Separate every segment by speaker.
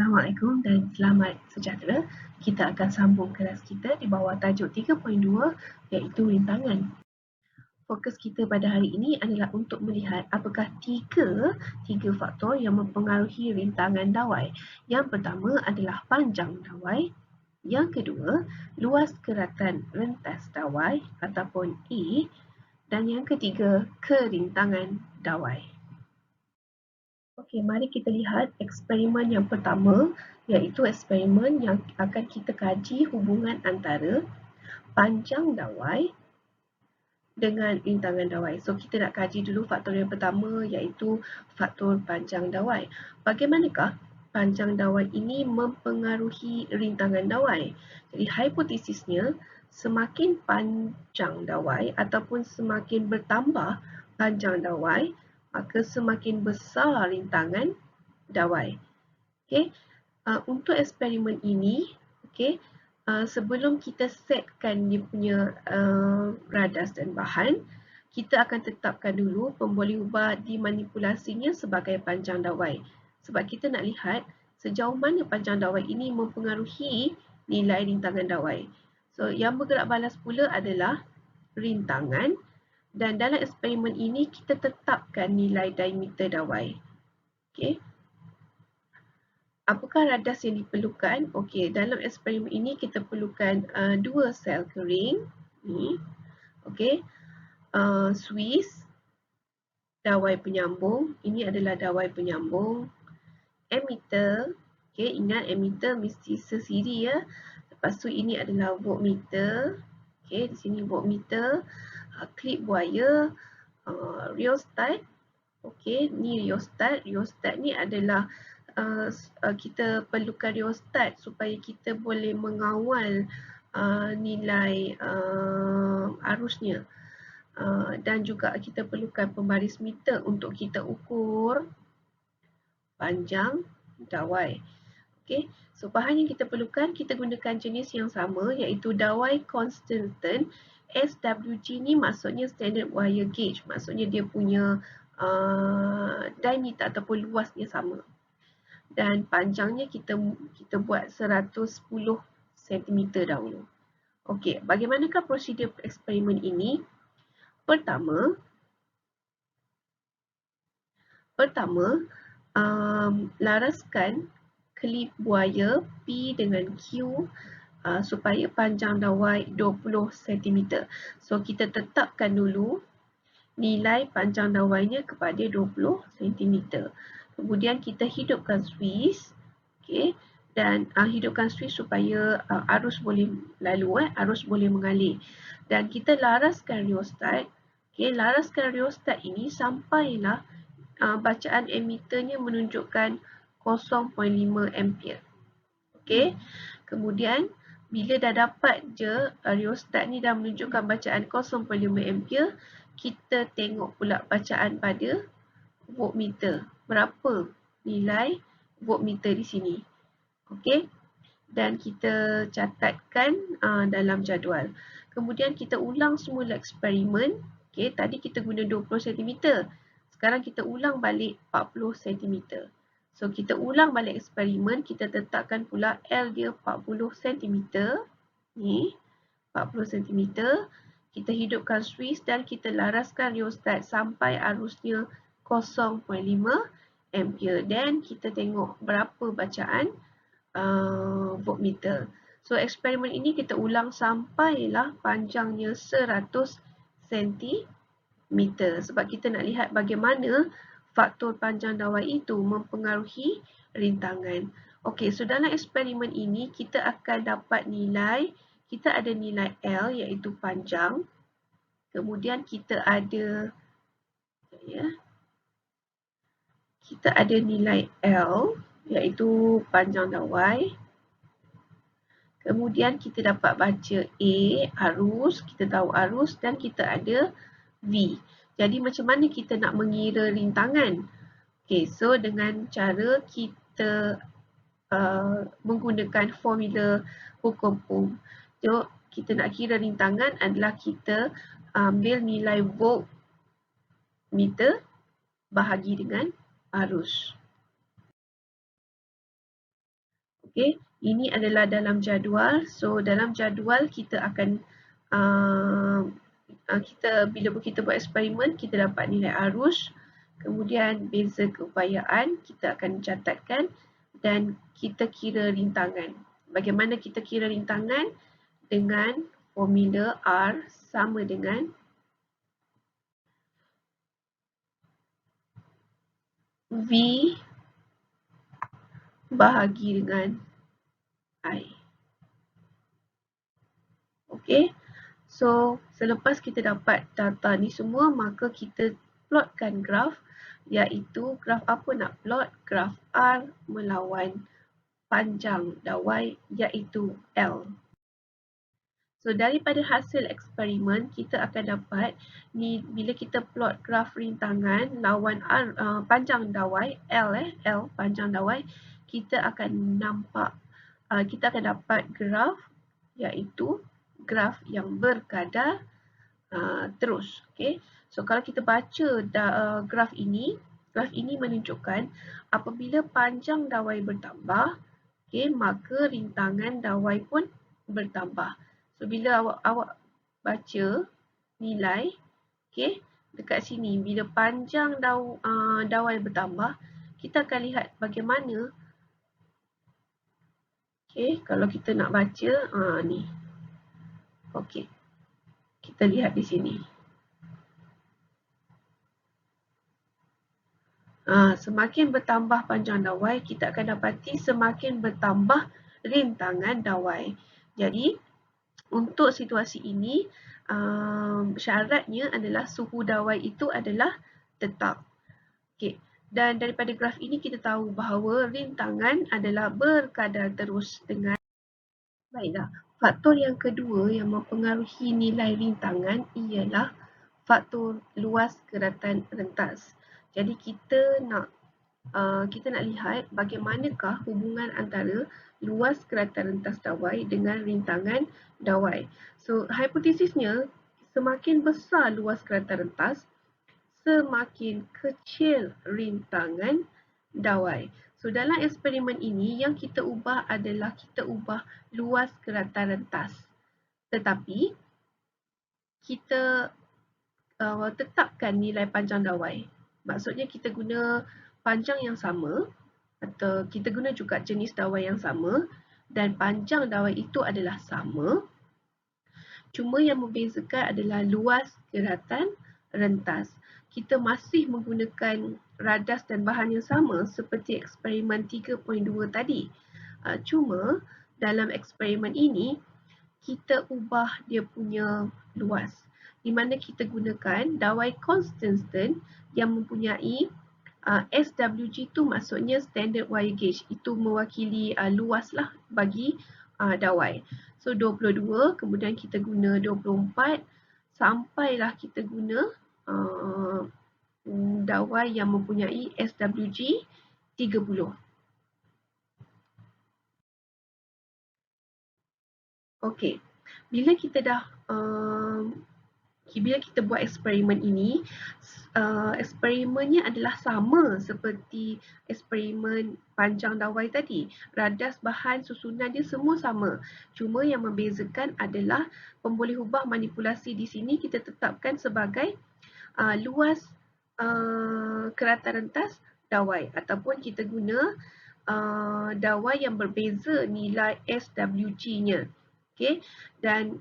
Speaker 1: Assalamualaikum dan selamat sejahtera. Kita akan sambung kelas kita di bawah tajuk 3.2 iaitu rintangan. Fokus kita pada hari ini adalah untuk melihat apakah tiga faktor yang mempengaruhi rintangan dawai. Yang pertama adalah panjang dawai. Yang kedua, luas keratan rentas dawai ataupun E. Dan yang ketiga, kerintangan dawai. Okey, mari kita lihat eksperimen yang pertama, iaitu eksperimen yang akan kita kaji hubungan antara panjang dawai dengan rintangan dawai. So, kita nak kaji dulu faktor yang pertama, iaitu faktor panjang dawai. Bagaimanakah panjang dawai ini mempengaruhi rintangan dawai? Jadi, hipotesisnya, semakin panjang dawai ataupun semakin bertambah panjang dawai, maka semakin besar rintangan dawai. Okay. Untuk eksperimen ini, sebelum kita setkan dia punya radas dan bahan, kita akan tetapkan dulu pemboleh ubah dimanipulasinya sebagai panjang dawai. Sebab kita nak lihat sejauh mana panjang dawai ini mempengaruhi nilai rintangan dawai. So, yang bergerak balas pula adalah rintangan. Dan dalam eksperimen ini, kita tetapkan nilai diameter dawai. Okey. Apakah radas yang diperlukan? Okey, dalam eksperimen ini kita perlukan dua sel kering. Ni. Okey. Swiss, dawai penyambung. Ini adalah dawai penyambung. Ammeter. Okey, ingat ammeter mesti sesiri ya. Lepas tu ini adalah voltmeter. Okey, di sini voltmeter. Clip wire, rheostat. Okey, ni rheostat. Rheostat ni adalah kita perlukan rheostat supaya kita boleh mengawal nilai arusnya. Dan juga kita perlukan pembaris meter untuk kita ukur panjang dawai. Okey, so bahan yang kita perlukan, kita gunakan jenis yang sama iaitu dawai konstantan. SWG ni maksudnya standard wire gauge, maksudnya dia punya diameter ataupun luasnya sama. Dan panjangnya kita buat 110 cm dahulu. Okey, bagaimanakah prosedur eksperimen ini? Pertama, laraskan klip wire P dengan Q supaya panjang dawai 20 cm. So, kita tetapkan dulu nilai panjang dawainya kepada 20 cm. Kemudian kita hidupkan Swiss. Okay. Dan hidupkan Swiss supaya arus boleh lalu, arus boleh mengalir. Dan kita laraskan rheostat. Okay. Laraskan rheostat ini sampailah bacaan ammeternya menunjukkan 0.5 ampere. Okay. Kemudian bila dah dapat je rheostat ni dah menunjukkan bacaan 0.5 ampere, kita tengok pula bacaan pada voltmeter. Berapa nilai voltmeter di sini. Okey. Dan kita catatkan dalam jadual. Kemudian kita ulang semula eksperimen. Okey, tadi kita guna 20 cm. Sekarang kita ulang balik 40 cm. So, kita ulang balik eksperimen, kita tetapkan pula L dia 40 cm. Ni, 40 cm. Kita hidupkan Swiss dan kita laraskan rheostat sampai arusnya 0.5 ampere. Dan kita tengok berapa bacaan voltmeter. So, eksperimen ini kita ulang sampailah panjangnya 100 cm. Sebab kita nak lihat bagaimana faktor panjang dawai itu mempengaruhi rintangan. Okey, so dalam eksperimen ini kita akan dapat nilai, kita ada nilai L iaitu panjang. Kemudian kita ada nilai L iaitu panjang dawai. Kemudian kita dapat baca A, arus, kita tahu arus dan kita ada V. Jadi macam mana kita nak mengira rintangan? Okay, so dengan cara kita menggunakan formula hukum Ohm. So, kita nak kira rintangan adalah kita ambil nilai voltmeter bahagi dengan arus. Okey, ini adalah dalam jadual. So dalam jadual kita akan bila kita buat eksperimen, kita dapat nilai arus, kemudian beza keupayaan kita akan catatkan dan kita kira rintangan. Bagaimana kita kira rintangan? Dengan formula R sama dengan V bahagi dengan I. Okey. So, selepas kita dapat data ni semua, maka kita plotkan graf, iaitu graf apa nak plot? Graf R melawan panjang dawai, iaitu L. So, daripada hasil eksperimen, kita akan dapat ni bila kita plot graf rintangan lawan R, panjang dawai L, panjang dawai, kita akan nampak, kita akan dapat graf, iaitu graf yang berkadar terus. Okay. So kalau kita baca graf ini menunjukkan apabila panjang dawai bertambah, okay, maka rintangan dawai pun bertambah. So bila awak baca nilai, okay, dekat sini bila panjang dawai bertambah, kita akan lihat bagaimana. Okay, kalau kita nak baca ni. Okey, kita lihat di sini. Semakin bertambah panjang dawai, kita akan dapati semakin bertambah rintangan dawai. Jadi, untuk situasi ini, syaratnya adalah suhu dawai itu adalah tetap. Okay. Dan daripada graf ini kita tahu bahawa rintangan adalah berkadar terus dengan. Baiklah. Faktor yang kedua yang mempengaruhi nilai rintangan ialah faktor luas keratan rentas. Jadi kita nak lihat bagaimanakah hubungan antara luas keratan rentas dawai dengan rintangan dawai. So hipotesisnya, semakin besar luas keratan rentas, semakin kecil rintangan dawai. So dalam eksperimen ini yang kita ubah adalah kita ubah luas keratan rentas. Tetapi kita tetapkan nilai panjang dawai. Maksudnya kita guna panjang yang sama atau kita guna juga jenis dawai yang sama dan panjang dawai itu adalah sama. Cuma yang membezakan adalah luas keratan rentas. Kita masih menggunakan radas dan bahan yang sama seperti eksperimen 3.2 tadi. Cuma dalam eksperimen ini kita ubah dia punya luas, di mana kita gunakan dawai constant yang mempunyai SWG tu maksudnya standard wire gauge, itu mewakili luas lah bagi dawai. So 22, kemudian kita guna 24 sampailah kita guna dawai yang mempunyai SWG 30. Okey, bila kita buat eksperimen ini, eksperimennya adalah sama seperti eksperimen panjang dawai tadi. Radas, bahan, susunan dia semua sama. Cuma yang membezakan adalah pembolehubah manipulasi di sini kita tetapkan sebagai luas keratan rentas dawai ataupun kita guna dawai yang berbeza nilai SWG-nya. Okay. Dan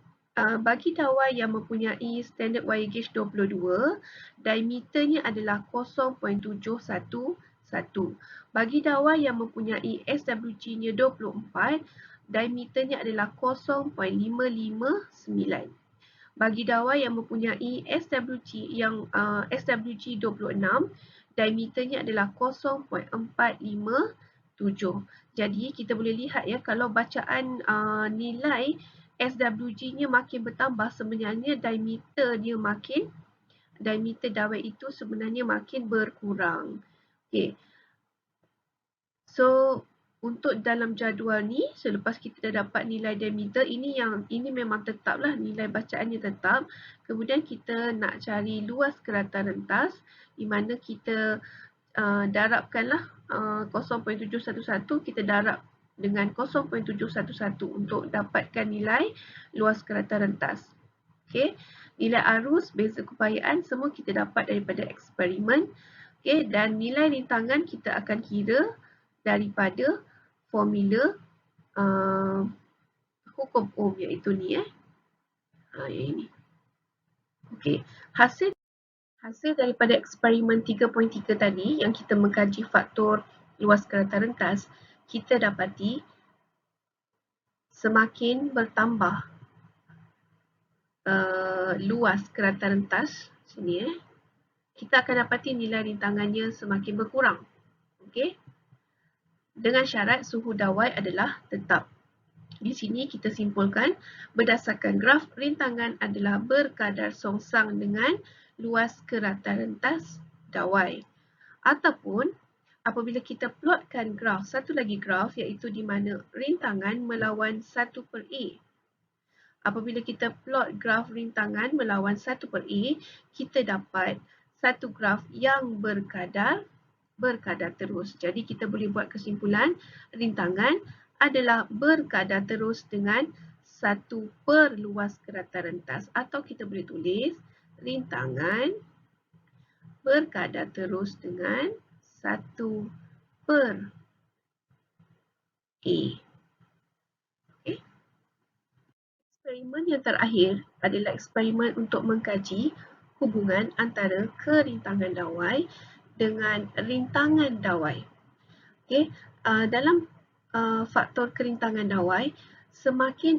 Speaker 1: bagi dawai yang mempunyai standard wire gauge 22, diameternya adalah 0.711. Bagi dawai yang mempunyai SWG-nya 24, diameternya adalah 0.559. Bagi dawai yang mempunyai SWG 26, diameternya adalah 0.457. Jadi kita boleh lihat ya, kalau bacaan nilai SWG-nya makin bertambah, sebenarnya diameter dawai itu sebenarnya makin berkurang. Okay. So untuk dalam jadual ni, selepas kita dah dapat nilai diameter, ini memang tetaplah, nilai bacaannya tetap. Kemudian kita nak cari luas keratan rentas, di mana kita darabkanlah 0.711, kita darab dengan 0.711 untuk dapatkan nilai luas kerata rentas. Okay. Nilai arus, beza keupayaan semua kita dapat daripada eksperimen. Okay. Dan nilai rintangan kita akan kira daripada formula hukum Ohm, iaitu ni yang ini. Okay. Hasil daripada eksperimen 3.3 tadi yang kita mengkaji faktor luas kerata rentas, kita dapati semakin bertambah luas kerata rentas sini kita akan dapati nilai rintangannya semakin berkurang. Okey. Dengan syarat suhu dawai adalah tetap. Di sini kita simpulkan berdasarkan graf rintangan adalah berkadar songsang dengan luas kerata rentas dawai. Ataupun apabila kita plotkan graf, satu lagi graf iaitu di mana rintangan melawan 1/A. Apabila kita plot graf rintangan melawan 1/A, kita dapat satu graf yang berkadar terus. Jadi kita boleh buat kesimpulan rintangan adalah berkadar terus dengan 1 per luas kerata rentas, atau kita boleh tulis rintangan berkadar terus dengan 1 per A. Okay. Eksperimen yang terakhir adalah eksperimen untuk mengkaji hubungan antara kerintangan dawai dengan rintangan dawai. Okay. Dalam faktor kerintangan dawai,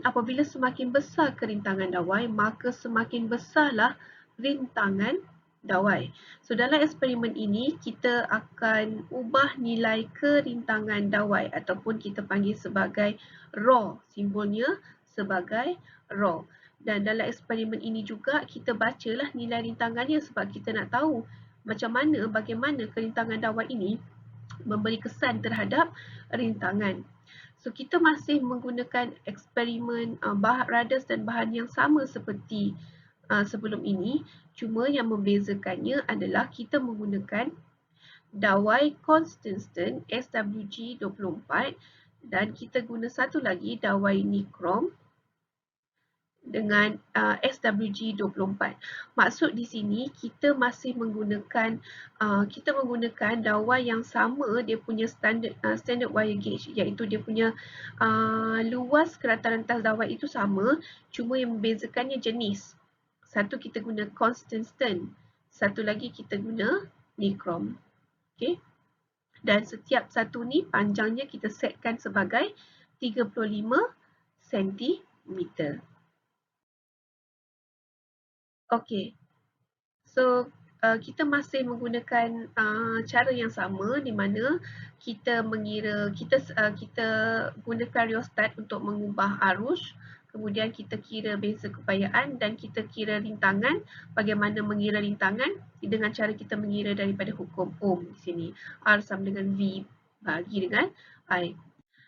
Speaker 1: apabila semakin besar kerintangan dawai, maka semakin besarlah rintangan dawai. So dalam eksperimen ini kita akan ubah nilai kerintangan dawai ataupun kita panggil sebagai rho, simbolnya sebagai rho. Dan dalam eksperimen ini juga kita bacalah nilai rintangannya sebab kita nak tahu bagaimana kerintangan dawai ini memberi kesan terhadap rintangan. So kita masih menggunakan eksperimen radars dan bahan yang sama seperti sebelum ini, cuma yang membezakannya adalah kita menggunakan dawai constant SWG24 dan kita guna satu lagi dawai nikrom dengan SWG24. Maksud di sini kita masih menggunakan dawai yang sama, dia punya standard wire gauge, iaitu dia punya luas kerata rentas dawai itu sama, cuma yang membezakannya jenis. Satu kita guna constant, satu lagi kita guna nikrom. Okey. Dan setiap satu ni panjangnya kita setkan sebagai 35 cm. Okey. So kita masih menggunakan cara yang sama di mana kita guna variostat untuk mengubah arus, kemudian kita kira beza keupayaan dan kita kira rintangan. Bagaimana mengira rintangan dengan cara kita mengira daripada hukum Ohm di sini. R sama dengan V bagi dengan I.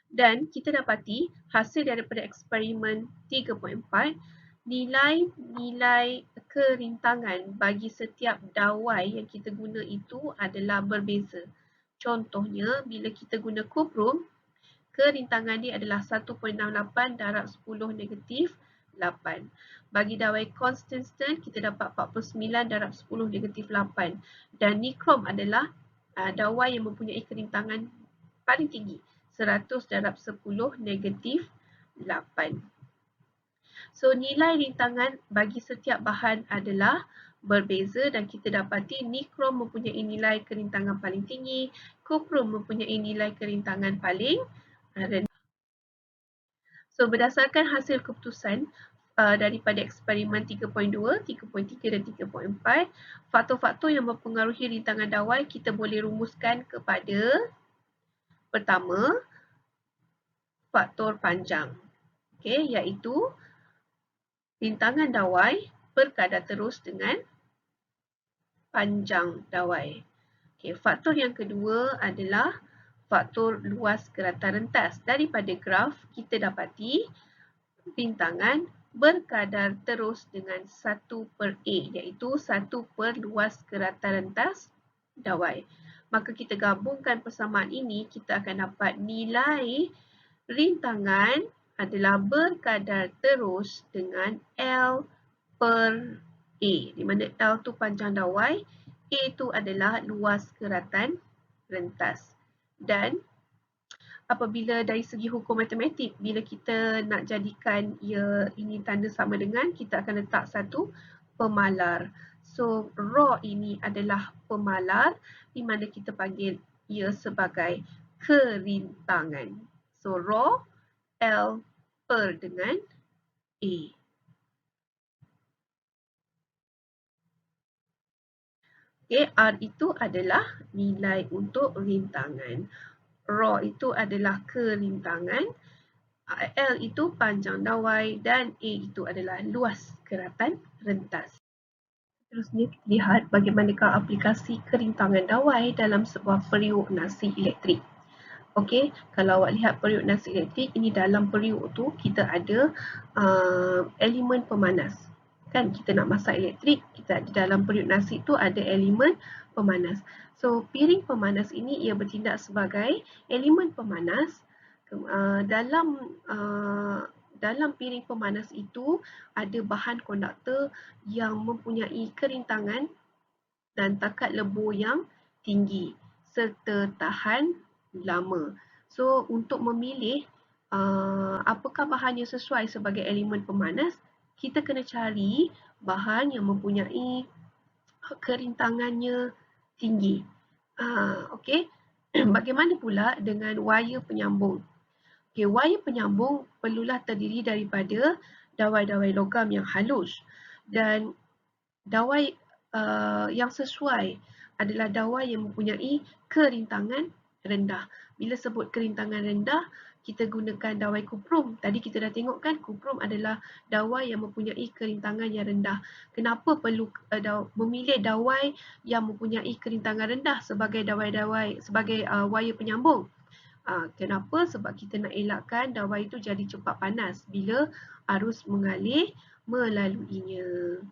Speaker 1: Dan kita dapati hasil daripada eksperimen 3.4, nilai kerintangan bagi setiap dawai yang kita guna itu adalah berbeza. Contohnya, bila kita guna koprom, kerintangan dia adalah 1.68 darab 10 negatif 8. Bagi dawai constant kita dapat 49 darab 10 negatif 8. Dan nikrom adalah dawai yang mempunyai kerintangan paling tinggi, 100 darab 10 negatif 8. So nilai rintangan bagi setiap bahan adalah berbeza dan kita dapati nikrom mempunyai nilai kerintangan paling tinggi, koprom mempunyai nilai kerintangan paling rendah. So berdasarkan hasil keputusan daripada eksperimen 3.2, 3.3 dan 3.4, faktor-faktor yang mempengaruhi rintangan dawai kita boleh rumuskan kepada pertama, faktor panjang. Okay, iaitu rintangan dawai berkadar terus dengan panjang dawai. Okay, faktor yang kedua adalah faktor luas kerata rentas. Daripada graf kita dapati rintangan berkadar terus dengan 1 per A, iaitu 1 per luas kerata rentas dawai. Maka kita gabungkan persamaan ini, kita akan dapat nilai rintangan adalah berkadar terus dengan L per A, di mana L tu panjang dawai, A tu adalah luas keratan rentas. Dan apabila dari segi hukum matematik, bila kita nak jadikan ini tanda sama dengan, kita akan letak satu pemalar. So, rho ini adalah pemalar di mana kita panggil ia sebagai kerintangan. So, rho L per dengan A. Okay, R itu adalah nilai untuk rintangan. Rho itu adalah kerintangan. L itu panjang dawai dan A itu adalah luas keratan rentas. Seterusnya kita lihat bagaimanakah aplikasi kerintangan dawai dalam sebuah periuk nasi elektrik. Okey, kalau awak lihat periuk nasi elektrik, ini dalam periuk tu kita ada elemen pemanas. Kan kita nak masak elektrik, kita ada dalam periuk nasi tu ada elemen pemanas. So, piring pemanas ini ia bertindak sebagai elemen pemanas dalam piring pemanas itu ada bahan konduktor yang mempunyai kerintangan dan takat lebur yang tinggi serta tahan lama. So, untuk memilih apakah bahan yang sesuai sebagai elemen pemanas, kita kena cari bahan yang mempunyai kerintangannya tinggi. Okey. Bagaimana pula dengan wayar penyambung? Okay, wayar penyambung perlulah terdiri daripada dawai-dawai logam yang halus dan dawai yang sesuai adalah dawai yang mempunyai kerintangan rendah. Bila sebut kerintangan rendah, kita gunakan dawai kuprum. Tadi kita dah tengok kan, kuprum adalah dawai yang mempunyai kerintangan yang rendah. Kenapa perlu memilih dawai yang mempunyai kerintangan rendah sebagai wayar penyambung? Kenapa? Sebab kita nak elakkan dawai itu jadi cepat panas bila arus mengalir melaluinya.